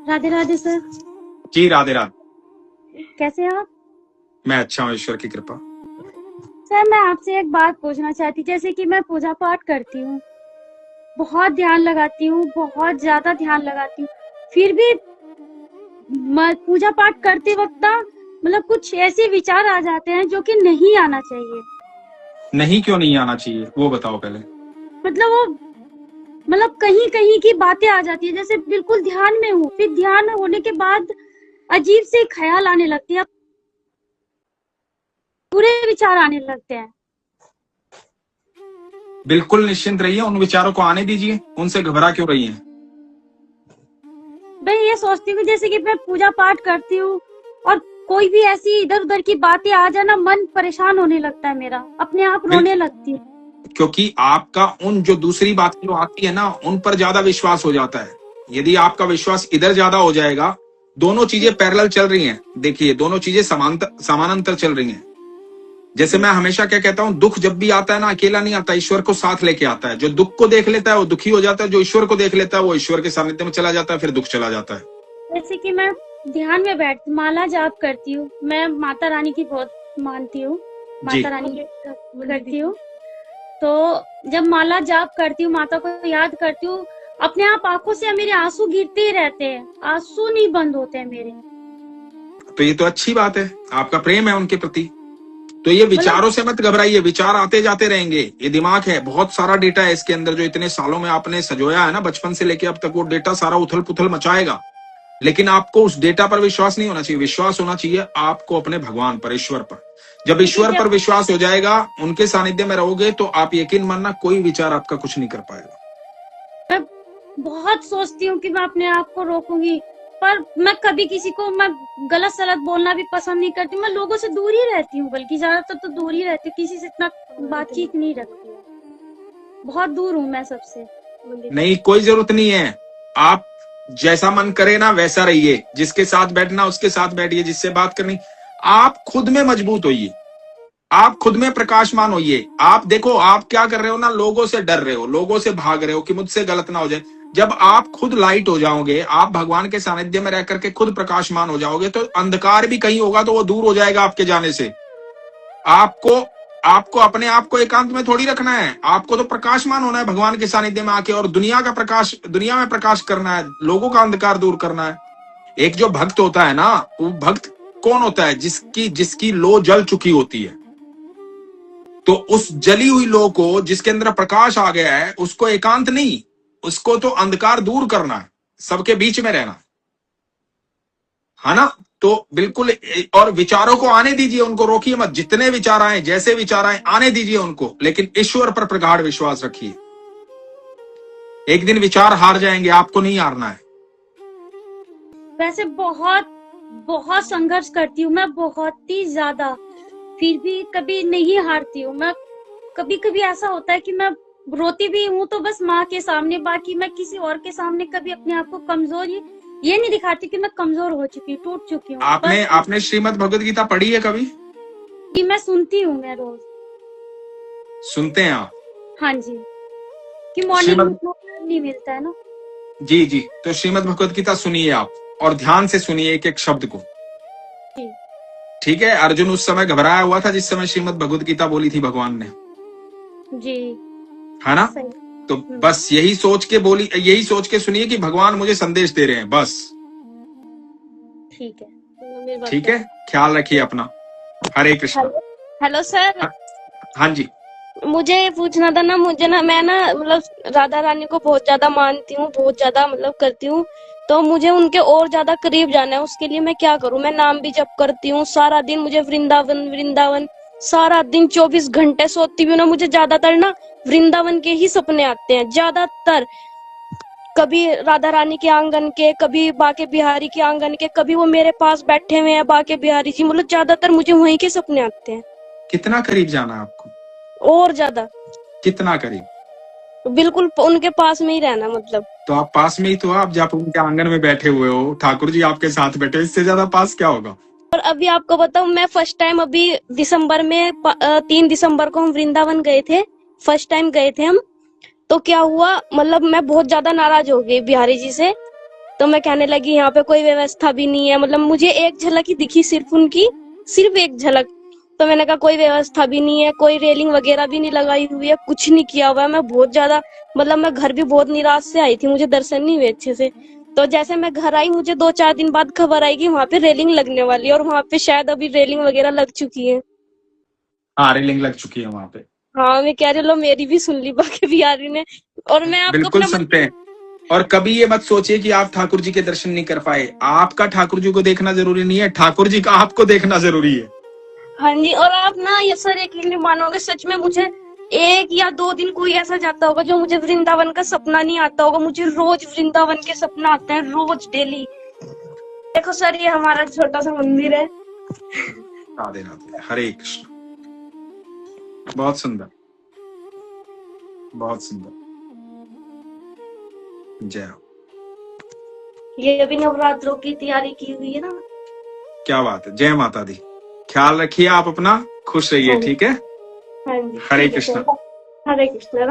Radhe Radhe sir. जी राधे राधे। कैसे हैं आप? मैं अच्छा हूँ, ईश्वर की कृपा। सर मैं आपसे एक बात पूछना चाहती, जैसे कि मैं पूजा पाठ करती हूँ, बहुत ध्यान लगाती हूँ, बहुत ज्यादा ध्यान लगाती हूँ, फिर भी पूजा पाठ करते वक्त ना मतलब कुछ ऐसे विचार आ जाते हैं जो कि नहीं आना चाहिए। नहीं क्यों नहीं आना चाहिए वो बताओ पहले। मतलब वो मतलब कहीं कहीं की बातें आ जाती है, जैसे बिल्कुल ध्यान में हूँ, फिर ध्यान होने के बाद अजीब से ख्याल आने लगती है, बुरे विचार आने लगते हैं। बिल्कुल निश्चिंत रहिए, उन विचारों को आने दीजिए, उनसे घबरा क्यों रही हैं? मैं ये सोचती हूँ जैसे कि मैं पूजा पाठ करती हूँ और कोई भी ऐसी इधर उधर की बातें आ जाना, मन परेशान होने लगता है, मेरा अपने आप रोने लगती हूँ। क्योंकि आपका उन जो दूसरी बातें जो आती है ना, उन पर ज्यादा विश्वास हो जाता है। यदि आपका विश्वास इधर ज्यादा हो जाएगा, दोनों चीजें पैरेलल चल रही हैं। देखिए दोनों चीजें समानांतर चल रही हैं। जैसे मैं हमेशा क्या कहता हूं, दुख जब भी आता है ना, अकेला नहीं आता, ईश्वर को साथ लेके आता है। जो दुख को देख लेता है वो दुखी हो जाता है, जो ईश्वर को देख लेता है वो ईश्वर के सानिध्य में चला जाता है, फिर दुख चला जाता है। जैसे कि मैं ध्यान में बैठती, माला जाप करती हूँ, मैं माता रानी की बहुत मानती हूँ, माता रानी करती हूँ। तो जब माला जाप करती हूँ, माता को याद करती हूँ, अपने आप आंखों से मेरे आंसू गिरते ही रहते हैं, आंसू नहीं बंद होते हैं मेरे। तो ये तो अच्छी बात है, आपका प्रेम है उनके प्रति। तो ये विचारों से मत घबराइए, विचार आते जाते रहेंगे। ये दिमाग है, बहुत सारा डेटा है इसके अंदर, जो इतने सालों में आपने सजोया है ना, बचपन से लेके अब तक, वो डेटा सारा उथल पुथल मचाएगा। लेकिन आपको उस डेटा पर विश्वास नहीं होना चाहिए, विश्वास होना चाहिए आपको अपने भगवान पर, ईश्वर पर। जब ईश्वर पर विश्वास हो जाएगा, उनके सानिध्य में रहोगे, तो आप यकीन मानना कोई विचार आपका कुछ नहीं कर पाएगा। मैं बहुत सोचती हूँ कि मैं अपने आप को रोकूंगी, पर मैं कभी किसी को मैं गलत सलत बोलना भी पसंद नहीं करती। मैं लोगों से दूर ही रहती हूँ, बल्कि ज्यादातर तो दूर ही रहती हूँ, किसी से इतना बातचीत नहीं रखती हूँ, बहुत दूर हूँ मैं सबसे। नहीं, कोई जरूरत नहीं है। आप जैसा मन करे ना वैसा रहिए, जिसके साथ बैठना उसके साथ बैठिए, जिससे बात करनी, आप खुद में मजबूत होइए, आप खुद में प्रकाशमान होइए। आप देखो आप क्या कर रहे हो ना, लोगों से डर रहे हो, लोगों से भाग रहे हो कि मुझसे गलत ना हो जाए। जब आप खुद लाइट हो जाओगे, आप भगवान के सानिध्य में रह करके खुद प्रकाशमान हो जाओगे, तो अंधकार भी कहीं होगा तो वो दूर हो जाएगा आपके जाने से। आपको अपने आप को एकांत में थोड़ी रखना है, आपको तो प्रकाशमान होना है भगवान के सानिध्य में आके, और दुनिया का प्रकाश, दुनिया में प्रकाश करना है, लोगों का अंधकार दूर करना है। एक जो भक्त होता है ना, वो भक्त कौन होता है? जिसकी लो जल चुकी होती है। तो उस जली हुई लो को, जिसके अंदर प्रकाश आ गया है, उसको एकांत नहीं, उसको तो अंधकार दूर करना है, सबके बीच में रहना है ना। तो बिल्कुल, और विचारों को आने दीजिए, उनको रोकिए मत। जितने विचार आए, जैसे विचार आए, आने दीजिए उनको, लेकिन ईश्वर पर प्रगाढ़ विश्वास रखिए। एक दिन विचार हार जाएंगे, आपको नहीं हारना है। वैसे बहुत बहुत संघर्ष करती हूँ मैं, बहुत ही ज्यादा, फिर भी कभी नहीं हारती हूँ मैं। कभी कभी ऐसा होता है कि मैं रोती भी हूँ तो बस माँ के सामने, बाकी मैं किसी और के सामने कभी अपने आप को कमजोर ये नहीं दिखाती कि मैं कमजोर हो चुकी हूँ, टूट चुकी हूँ। आपने श्रीमद् भगवद गीता पढ़ी है कभी? कि मैं सुनती हूँ, मैं रोज सुनते हैं आप? हाँ जी, कि मॉर्निंग नहीं मिलता है ना। जी जी, तो श्रीमद् भगवद गीता सुनिए आप, और ध्यान से सुनिए एक एक शब्द को। ठीक है? अर्जुन उस समय घबराया हुआ था जिस समय श्रीमद् भगवद गीता बोली थी भगवान ने, जी, है ना? तो बस यही सोच के बोली, यही सोच के सुनिए कि भगवान मुझे संदेश दे रहे हैं, बस। ठीक है, ठीक है, ख्याल रखिए अपना। हरे कृष्ण। Hello sir. हाँ जी, मुझे पूछना था ना, मुझे ना, मैं ना मतलब राधा रानी को बहुत ज्यादा मानती हूँ, बहुत ज्यादा मतलब करती हूँ, तो मुझे उनके और ज्यादा करीब जाना है। उसके लिए मैं क्या करूँ? मैं नाम भी जप करती हूँ सारा दिन, मुझे वृंदावन वृंदावन सारा दिन 24 घंटे सोती भी हूँ ना, मुझे ज्यादातर ना वृंदावन के ही सपने आते हैं ज्यादातर। कभी राधा रानी के आंगन के, कभी बाके बिहारी के आंगन के, कभी वो मेरे पास बैठे हुए हैं बाके बिहारी जी, मतलब ज्यादातर मुझे वहीं के सपने आते हैं। कितना करीब जाना है आपको? और ज्यादा। कितना करीब? बिल्कुल उनके पास में ही रहना, मतलब। तो आप पास में ही तो, आप जब उनके आंगन में बैठे हुए हो, ठाकुर जी आपके साथ बैठे, इससे ज्यादा पास क्या होगा? और अभी आपको बताऊं, मैं फर्स्ट टाइम अभी दिसंबर में 3 दिसंबर को हम वृंदावन गए थे, फर्स्ट टाइम गए थे हम। तो क्या हुआ, मतलब मैं बहुत ज्यादा नाराज हो गई बिहारी जी से। तो मैं कहने लगी यहाँ पे कोई व्यवस्था भी नहीं है, मतलब मुझे एक झलक ही दिखी सिर्फ उनकी, सिर्फ एक झलक। तो मैंने कहा कोई व्यवस्था भी नहीं है, कोई रेलिंग वगैरह भी नहीं लगाई हुई है, कुछ नहीं किया हुआ है। मैं बहुत ज्यादा, मतलब मैं घर भी बहुत निराश से आई थी, मुझे दर्शन नहीं हुए अच्छे से। तो जैसे मैं घर आई, मुझे 2-4 दिन बाद खबर आई कि वहां पे रेलिंग लगने वाली है, और वहां पे शायद अभी रेलिंग वगैरह लग चुकी है। हाँ, रेलिंग लग चुकी है वहां पे। हाँ, मैं कह रही हूँ, लो मेरी भी सुन ली बाकी बिहारी ने। और मैं आपको बिल्कुल अपना सुनते हैं। और कभी ये मत सोचिए कि आप ठाकुर जी के दर्शन नहीं कर पाए। आपका ठाकुर जी को देखना जरूरी नहीं है, ठाकुर जी का आपको देखना जरूरी है। हाँ जी, और आप ना ये सर यकीन नहीं मानोगे, सच में मुझे 1 या 2 दिन कोई ऐसा जाता होगा जो मुझे वृंदावन का सपना नहीं आता होगा। मुझे रोज वृंदावन के सपना आते हैं, रोज डेली। देखो सर, ये हमारा छोटा सा मंदिर है। राधे राधे, हरे कृष्ण। बहुत सुंदर, बहुत सुंदर। जय हो। ये अभी नवरात्रों की तैयारी की हुई है ना। क्या बात है, जय माता दी। ख्याल रखिए आप अपना, खुश रहिए, हाँ जी, ठीक है। हाँ जी, हरे ठीक है कृष्ण। सर। हरे कृष्ण।